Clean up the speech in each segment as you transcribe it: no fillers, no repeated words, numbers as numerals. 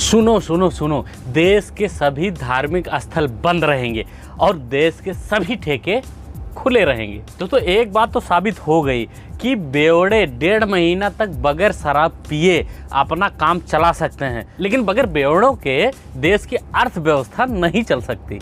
सुनो सुनो सुनो, देश के सभी धार्मिक स्थल बंद रहेंगे और देश के सभी ठेके खुले रहेंगे। तो एक बात तो साबित हो गई कि बेवड़े 1.5 महीना तक बगैर शराब पिए अपना काम चला सकते हैं, लेकिन बगैर बेवड़ों के देश की अर्थव्यवस्था नहीं चल सकती।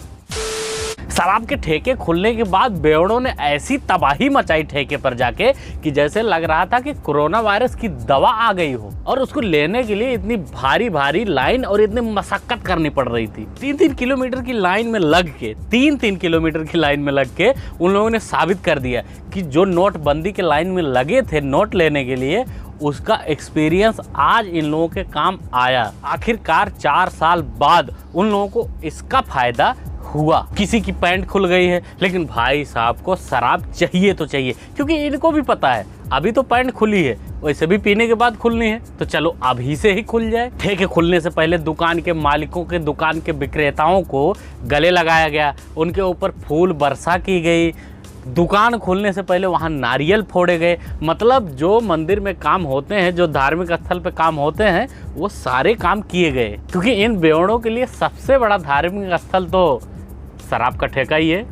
शराब के ठेके खुलने के बाद बेवड़ों ने ऐसी तबाही मचाई ठेके पर जाके कि जैसे लग रहा था कि कोरोना वायरस की दवा आ गई हो, और उसको लेने के लिए इतनी भारी भारी लाइन और इतनी मशक्कत करनी पड़ रही थी। 3-3 किलोमीटर की लाइन में लग के 3-3 किलोमीटर की लाइन में लग के उन लोगों ने साबित कर दिया कि जो नोटबंदी के लाइन में लगे थे नोट लेने के लिए, उसका एक्सपीरियंस आज इन लोगों के काम आया। आखिरकार 4 साल बाद उन लोगों को इसका फायदा हुआ। किसी की पैंट खुल गई है, लेकिन भाई साहब को शराब चाहिए तो चाहिए, क्योंकि इनको भी पता है अभी तो पैंट खुली है, वैसे भी पीने के बाद खुलनी है, तो चलो अभी से ही खुल जाए। ठेके खुलने से पहले दुकान के मालिकों के, दुकान के विक्रेताओं को गले लगाया गया, उनके ऊपर फूल वर्षा की गई। दुकान खुलने से पहले वहाँ नारियल फोड़े गए। मतलब जो मंदिर में काम होते हैं, जो धार्मिक स्थल पे काम होते हैं, वो सारे काम किए गए, क्योंकि इन बेवड़ों के लिए सबसे बड़ा धार्मिक स्थल तो शराब का ठेका ही है।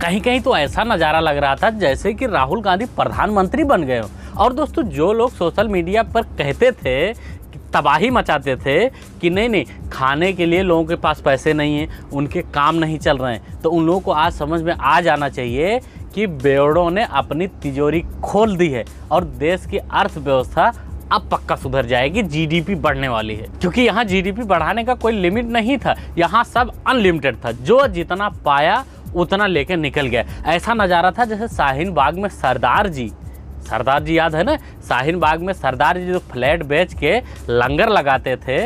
कहीं कहीं तो ऐसा नज़ारा लग रहा था जैसे कि राहुल गांधी प्रधानमंत्री बन गए हो। और दोस्तों, जो लोग सोशल मीडिया पर कहते थे, तबाही मचाते थे कि नहीं खाने के लिए लोगों के पास पैसे नहीं हैं, उनके काम नहीं चल रहे हैं, तो उन लोगों को आज समझ में आ जाना चाहिए कि बेवड़ों ने अपनी तिजोरी खोल दी है और देश की अर्थव्यवस्था अब पक्का सुधर जाएगी। जीडीपी बढ़ने वाली है, क्योंकि यहाँ जीडीपी बढ़ाने का कोई लिमिट नहीं था, यहाँ सब अनलिमिटेड था, जो जितना पाया उतना लेके निकल गया। ऐसा नज़ारा था जैसे शाहीन बाग में सरदार जी याद है ना, शाहीन बाग में सरदार जी जो फ्लैट बेच के लंगर लगाते थे,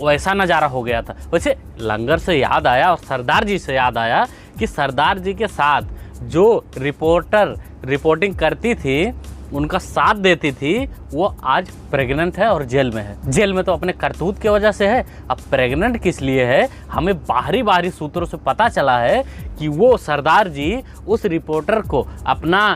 वैसा नज़ारा हो गया था। वैसे लंगर से याद आया और सरदार जी से याद आया कि सरदार जी के साथ जो रिपोर्टर रिपोर्टिंग करती थी, उनका साथ देती थी, वो आज प्रेग्नेंट है और जेल में है। जेल में तो अपने करतूत की वजह से है, अब प्रेग्नेंट किस लिए है हमें बाहरी सूत्रों से पता चला है कि वो सरदार जी उस रिपोर्टर को अपना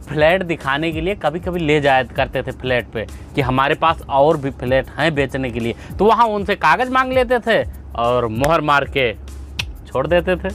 फ्लैट दिखाने के लिए कभी कभी ले जाया करते थे फ्लैट पे, कि हमारे पास और भी फ्लैट हैं बेचने के लिए, तो वहाँ उनसे कागज़ मांग लेते थे और मोहर मार के छोड़ देते थे।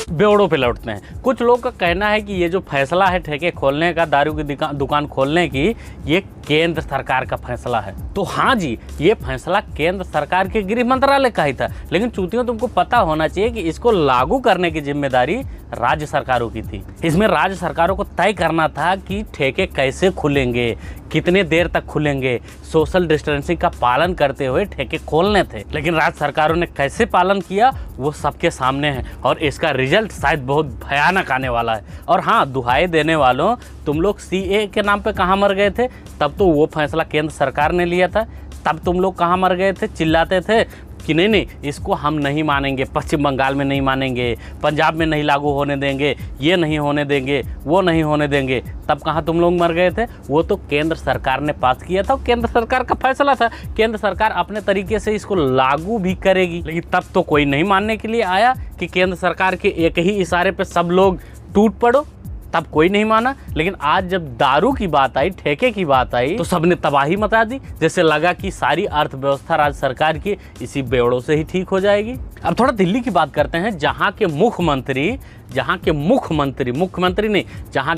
बेवड़ों पे लौटते हैं। कुछ लोग का कहना है कि ये जो फैसला है ठेके खोलने का, दारू की दुकान खोलने की, ये केंद्र सरकार का फैसला है। तो हाँ जी, ये फैसला केंद्र सरकार के गृह मंत्रालय का ही था, लेकिन चूतियों तुमको पता होना चाहिए कि इसको लागू करने की जिम्मेदारी राज्य सरकारों की थी। इसमें राज्य सरकारों को तय करना था कि ठेके कैसे खुलेंगे, कितने देर तक खुलेंगे, सोशल डिस्टेंसिंग का पालन करते हुए ठेके खोलने थे। लेकिन राज्य सरकारों ने कैसे पालन किया वो सबके सामने है, और इसका रिजल्ट शायद बहुत भयानक आने वाला है। और हाँ, दुहाई देने वालों, तुम लोग सीए के नाम पे कहाँ मर गए थे? तब तो वो फैसला केंद्र सरकार ने लिया था, तब तुम लोग कहाँ मर गए थे? चिल्लाते थे कि नहीं इसको हम नहीं मानेंगे, पश्चिम बंगाल में नहीं मानेंगे, पंजाब में नहीं लागू होने देंगे, ये नहीं होने देंगे, वो नहीं होने देंगे। तब कहाँ तुम लोग मर गए थे? वो तो केंद्र सरकार ने पास किया था, केंद्र सरकार का फैसला था, केंद्र सरकार अपने तरीके से इसको लागू भी करेगी। लेकिन तब तो कोई नहीं मानने के लिए आया कि केंद्र सरकार के एक ही इशारे पर सब लोग टूट पड़ो, तब कोई नहीं माना। लेकिन आज जब दारू की बात आई, ठेके की बात आई, तो सबने तबाही मचा दी। जैसे लगा कि सारी अर्थव्यवस्था राज्य सरकार की इसी बेवड़ों से ही ठीक हो जाएगी। अब थोड़ा दिल्ली की बात करते हैं, जहाँ के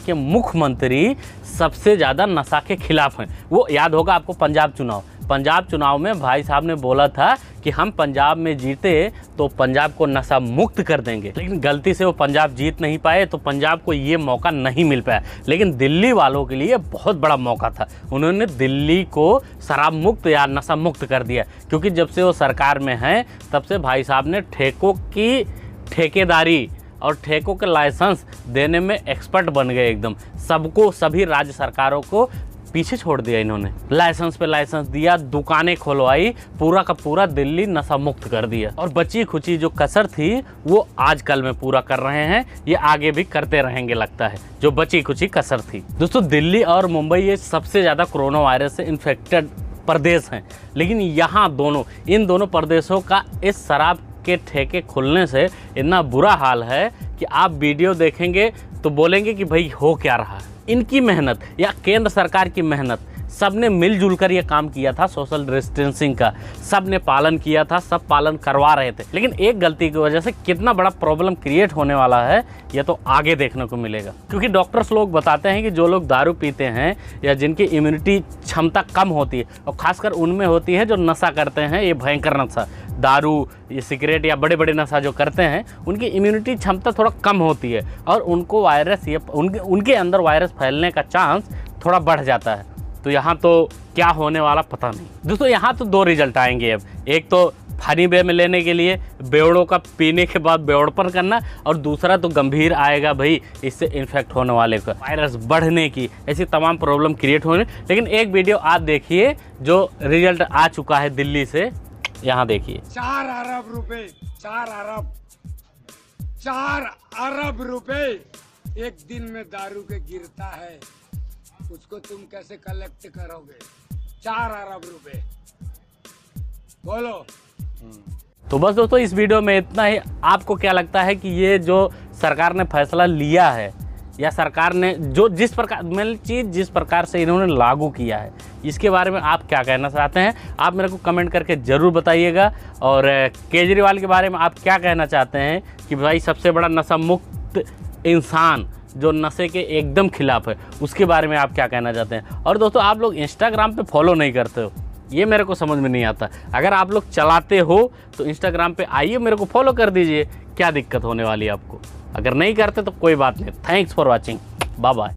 मुख्यमंत्री सबसे ज़्यादा नशा के खिलाफ हैं। वो याद होगा आपको पंजाब चुनाव में भाई साहब ने बोला था कि हम पंजाब में जीते तो पंजाब को नशा मुक्त कर देंगे, लेकिन गलती से वो पंजाब जीत नहीं पाए, तो पंजाब को ये मौका नहीं मिल पाया। लेकिन दिल्ली वालों के लिए बहुत बड़ा मौका था, उन्होंने दिल्ली को शराब मुक्त या नशा मुक्त कर दिया, क्योंकि जब से वो सरकार में हैं तब से भाई साहब ने ठेकों की ठेकेदारी और ठेकों के लाइसेंस देने में एक्सपर्ट बन गए एकदम। सभी राज्य सरकारों को पीछे छोड़ दिया इन्होंने, लाइसेंस पे लाइसेंस दिया, दुकानें खुलवाई, पूरा का पूरा दिल्ली नशा मुक्त कर दिया। और बची खुची जो कसर थी वो आजकल में पूरा कर रहे हैं, ये आगे भी करते रहेंगे लगता है, जो बची खुची कसर थी। दोस्तों, दिल्ली और मुंबई ये सबसे ज़्यादा कोरोना वायरस से इन्फेक्टेड प्रदेश हैं, लेकिन यहाँ इन दोनों प्रदेशों का इस शराब के ठेके खुलने से इतना बुरा हाल है कि आप वीडियो देखेंगे तो बोलेंगे कि भाई हो क्या रहा है। इनकी मेहनत या केंद्र सरकार की मेहनत सब ने मिलजुल कर ये काम किया था, सोशल डिस्टेंसिंग का सब ने पालन किया था, सब पालन करवा रहे थे। लेकिन एक गलती की वजह से कितना बड़ा प्रॉब्लम क्रिएट होने वाला है ये तो आगे देखने को मिलेगा। क्योंकि डॉक्टर्स लोग बताते हैं कि जो लोग दारू पीते हैं या जिनकी इम्यूनिटी क्षमता कम होती है, और खासकर उनमें होती है जो नशा करते हैं, ये भयंकर नशा, दारू, ये सिगरेट या बड़े बड़े नशा जो करते हैं, उनकी इम्यूनिटी क्षमता थोड़ा कम होती है और उनको वायरस या उनके अंदर वायरस फैलने का चांस थोड़ा बढ़ जाता है। तो यहाँ तो क्या होने वाला पता नहीं। दोस्तों यहाँ तो दो रिजल्ट आएंगे अब, एक तो फनी वे में लेने के लिए बेवड़ों का पीने के बाद बेवड़पन करना, और दूसरा तो गंभीर आएगा भाई इससे इन्फेक्ट होने वाले का, वायरस बढ़ने की, ऐसी तमाम प्रॉब्लम क्रिएट होने। लेकिन एक वीडियो आप देखिए जो रिजल्ट आ चुका है दिल्ली से, यहाँ देखिए। 4 अरब रुपए, 4 अरब रुपए एक दिन में दारू के गिरता है, उसको तुम कैसे कलेक्ट करोगे? 4 अरब रुपए, बोलो। तो बस दोस्तों इस वीडियो में इतना ही। आपको क्या लगता है कि ये जो सरकार ने फैसला लिया है, या सरकार ने जो जिस प्रकार से इन्होंने लागू किया है, इसके बारे में आप क्या कहना चाहते हैं? आप मेरे को कमेंट करके ज़रूर बताइएगा। और केजरीवाल के बारे में आप क्या कहना चाहते हैं कि भाई सबसे बड़ा नशा मुक्त इंसान जो नशे के एकदम खिलाफ है, उसके बारे में आप क्या कहना चाहते हैं? और दोस्तों आप लोग इंस्टाग्राम पे फॉलो नहीं करते हो, ये मेरे को समझ में नहीं आता। अगर आप लोग चलाते हो तो इंस्टाग्राम पे आइए, मेरे को फॉलो कर दीजिए, क्या दिक्कत होने वाली है आपको? अगर नहीं करते तो कोई बात नहीं। Thanks for watching, bye bye.